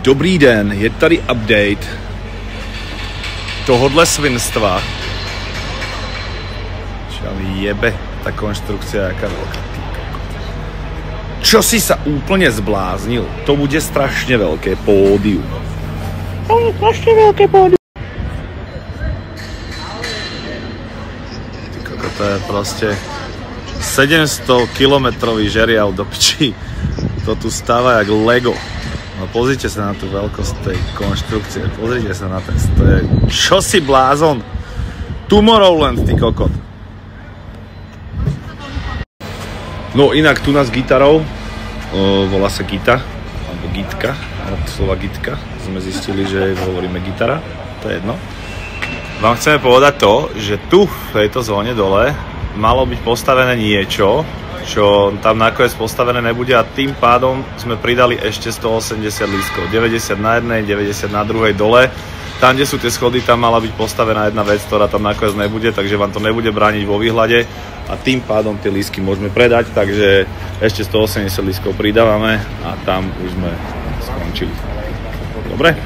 Dobrý den, je tady update tohodle svinstva. Čo mi jebe ta konštrukcia, jaká veľká. Čo si sa úplne zbláznil? To bude strašne veľké pódium. To je strašne veľké pódium. To je proste 700-kilometrový žeriav do piči. To tu stáva jak Lego. No pozrite sa na tú veľkosť tej konštrukcie. Pozrite sa na ten. To je... Čo si blázon? Tomorrowland, ty kokot. No inak tu nás gitarou, volá sa Gita, alebo Gitka, od slova Gitka. Sme zistili, že hovoríme gitara, to je jedno. Vám chceme povedať to, že tu v tejto zóne dole malo byť postavené niečo, čo tam nakoniec postavené nebude a tým pádom sme pridali ešte 180 lístkov. 90 na jednej, 90 na druhej dole. Tam, kde sú tie schody, tam mala byť postavená jedna vec, ktorá tam nakoniec nebude, takže vám to nebude brániť vo výhľade a tým pádom tie lístky môžeme predať, takže ešte 180 lístkov pridávame a tam už sme skončili. Dobre?